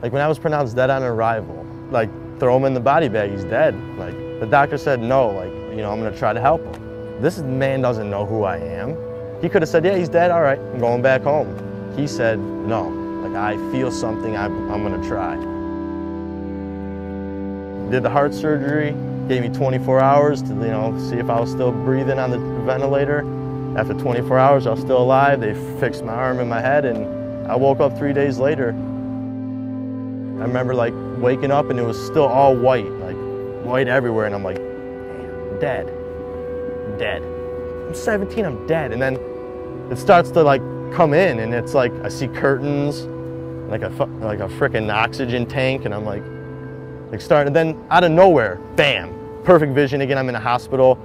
Like when I was pronounced dead on arrival, like throw him in the body bag, he's dead. Like the doctor said no, like, you know, I'm gonna try to help him. This man doesn't know who I am. He could have said, yeah, he's dead, all right, I'm going back home. He said, no, like I feel something, I'm gonna try. Did the heart surgery, gave me 24 hours to, you know, see if I was still breathing on the ventilator. After 24 hours, I was still alive. They fixed my arm and my head, and I woke up 3 days later. I remember like waking up and it was still all white, like white everywhere, and I'm like, dead, dead. I'm 17, I'm dead. And then it starts to like come in, and it's like I see curtains, like a frickin' oxygen tank, and I'm like starting, and then out of nowhere, bam, perfect vision again. I'm in a hospital,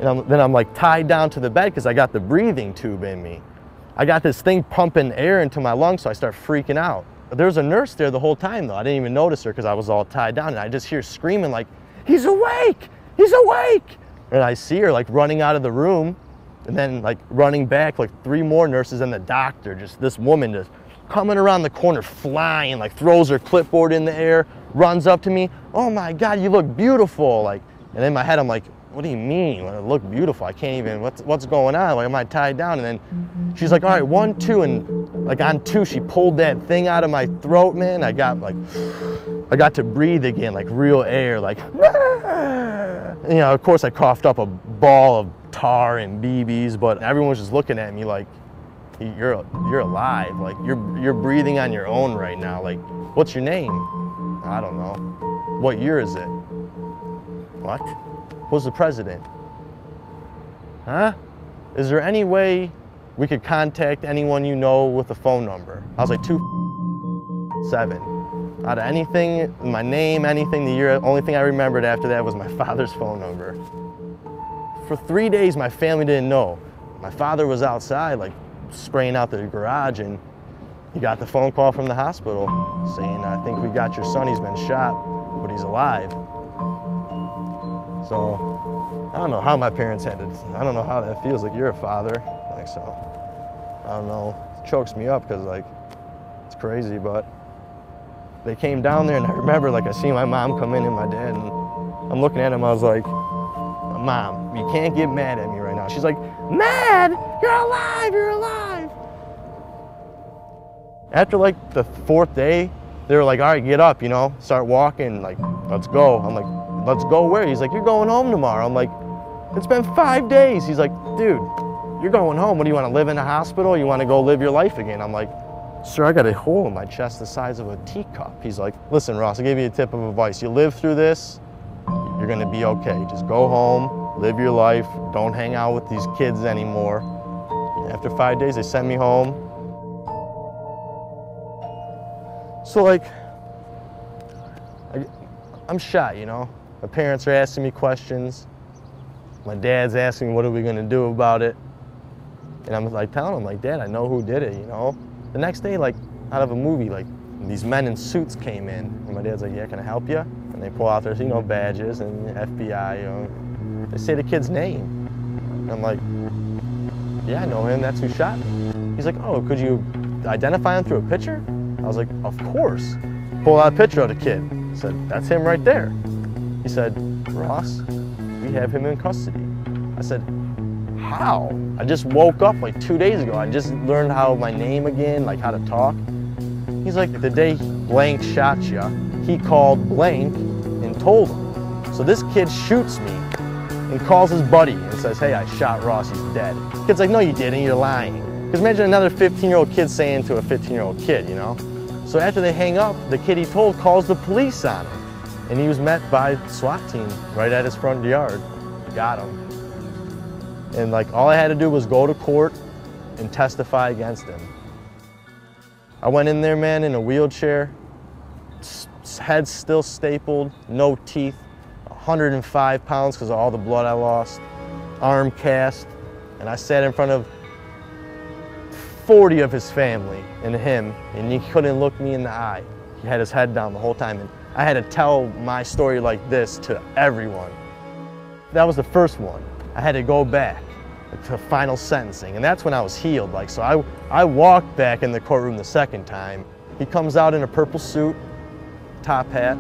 and then I'm like tied down to the bed because I got the breathing tube in me. I got this thing pumping air into my lungs, so I start freaking out. There was a nurse there the whole time though. I didn't even notice her because I was all tied down, and I just hear screaming like, he's awake, he's awake. And I see her like running out of the room, and then like running back, like 3 more nurses and the doctor, just this woman just coming around the corner, flying, like throws her clipboard in the air, runs up to me, oh my God, you look beautiful. Like, and in my head, I'm like, what do you mean? I look beautiful? I can't even, what's going on? Like, am I tied down? And then she's like, all right, 1, 2, and like on 2, she pulled that thing out of my throat, man. I got to breathe again, like real air, like, and, you know, of course I coughed up a ball of tar and BBs, but everyone was just looking at me like, you're alive, like you're breathing on your own right now. Like, what's your name? I don't know. What year is it? What? Who's the president? Huh? Is there any way we could contact anyone you know with a phone number? I was like, 2-7. Out of anything, my name, anything, the year, only thing I remembered after that was my father's phone number. For 3 days, my family didn't know. My father was outside, like, spraying out the garage, and he got the phone call from the hospital saying, I think we got your son, he's been shot, but he's alive. So, I don't know how my parents had it. I don't know how that feels, like you're a father. Like, so, I don't know, it chokes me up because like, it's crazy, but they came down there, and I remember like I seen my mom come in and my dad, and I'm looking at him, I was like, Mom, you can't get mad at me right now. She's like, mad? You're alive, you're alive. After like the 4th day, they were like, all right, get up, you know, start walking, like, let's go. I'm like, let's go where? He's like, you're going home tomorrow. I'm like, it's been 5 days. He's like, dude, you're going home. What do you want to live in a hospital? You want to go live your life again? I'm like, sir, I got a hole in my chest the size of a teacup. He's like, listen, Ross, I'll give you a tip of advice. You live through this, you're gonna be okay. Just go home, live your life, don't hang out with these kids anymore. After 5 days, they sent me home. So like, I'm shot, you know? My parents are asking me questions. My dad's asking me, what are we gonna do about it? And I'm like telling him, like, Dad, I know who did it, you know? The next day, like, out of a movie, like, these men in suits came in. And my dad's like, yeah, can I help you? And they pull out their, you know, badges and FBI, you know. They say the kid's name. And I'm like, yeah, I know him, that's who shot me. He's like, oh, could you identify him through a picture? I was like, of course. Pull out a picture of the kid. I said, that's him right there. He said, Ross, we have him in custody. I said, how? I just woke up like 2 days ago. I just learned how my name again, like how to talk. He's like, the day blank shot you, he called blank and told him. So this kid shoots me and calls his buddy and says, hey, I shot Ross, he's dead. The kid's like, no, you didn't, you're lying. Because imagine another 15-year-old kid saying to a 15-year-old kid, you know? So after they hang up, the kid he told calls the police on him. And he was met by a SWAT team right at his front yard. Got him. And like, all I had to do was go to court and testify against him. I went in there, man, in a wheelchair, head still stapled, no teeth, 105 pounds because of all the blood I lost, arm cast, and I sat in front of 40 of his family and him, and he couldn't look me in the eye. He had his head down the whole time, and I had to tell my story like this to everyone. That was the first one. I had to go back to final sentencing, and that's when I was healed. Like, so I walked back in the courtroom the second time. He comes out in a purple suit, top hat,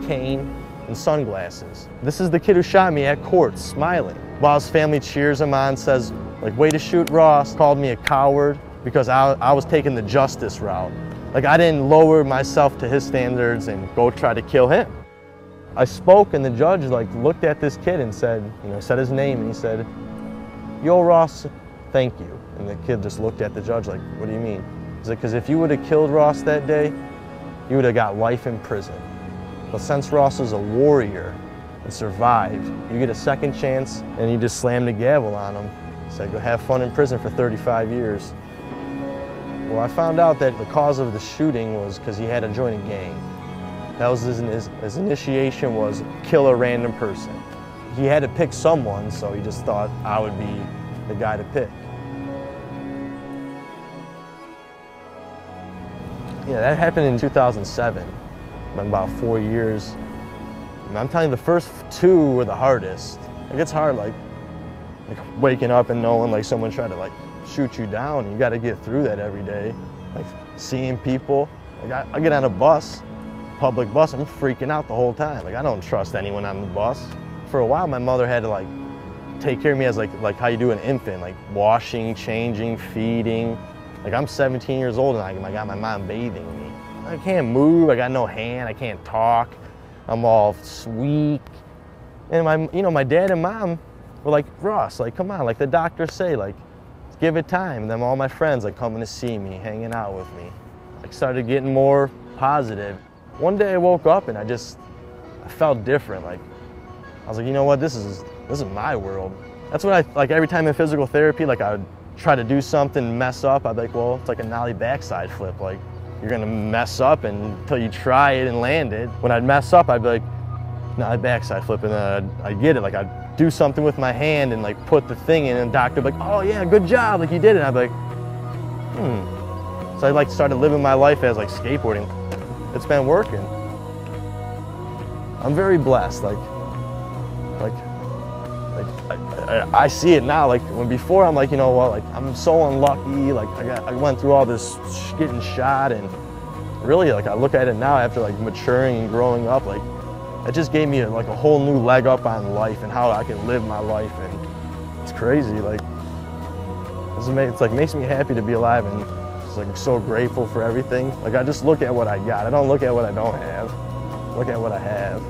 cane, and sunglasses. This is the kid who shot me at court, smiling. While his family cheers him on, says, like, way to shoot Ross, called me a coward because I was taking the justice route. Like, I didn't lower myself to his standards and go try to kill him. I spoke and the judge like looked at this kid and said, said his name and he said, "Yo, Ross, thank you." And the kid just looked at the judge like, "What do you mean?" He's like, "Because if you would have killed Ross that day, you would have got life in prison. But since Ross was a warrior and survived, you get a second chance," and he just slammed the gavel on him. He said, "Go have fun in prison for 35 years. Well, I found out that the cause of the shooting was because he had to join a gang. That was his initiation was kill a random person. He had to pick someone, so he just thought I would be the guy to pick." Yeah, that happened in 2007. Been about 4 years. And I'm telling you, the first 2 were the hardest. Like, it's hard, like waking up and knowing like someone tried to like shoot you down. You got to get through that every day. Like seeing people. Like I get on a bus, public bus, I'm freaking out the whole time. Like, I don't trust anyone on the bus. For a while, my mother had to like take care of me as like how you do an infant, like washing, changing, feeding. Like, I'm 17 years old and I got my mom bathing me. I can't move, I got no hand, I can't talk. I'm all weak. And my dad and mom were like, "Ross, like, come on, like the doctors say, like, give it time." And then all my friends like coming to see me, hanging out with me. Like, started getting more positive. One day I woke up and I felt different. Like, I was like, you know what, this is my world. That's what like every time in physical therapy, like I would try to do something, mess up, I'd be like, well, it's like a nollie backside flip. Like, you're gonna mess up until you try it and land it. When I'd mess up, I'd be like, nollie backside flip, and then I'd get it. Like, I'd do something with my hand and like put the thing in, and the doctor would be like, "Oh yeah, good job, like you did it." And I'd be like, So I like started living my life as like skateboarding. It's been working. I'm very blessed. I see it now. Like, when before I'm like, you know what, like I'm so unlucky. Like I went through all this getting shot, and really like I look at it now after like maturing and growing up. Like, it just gave me like a whole new leg up on life and how I can live my life, and it's crazy. Like, it's like makes me happy to be alive, and just like I'm so grateful for everything. Like, I just look at what I got. I don't look at what I don't have. Look at what I have.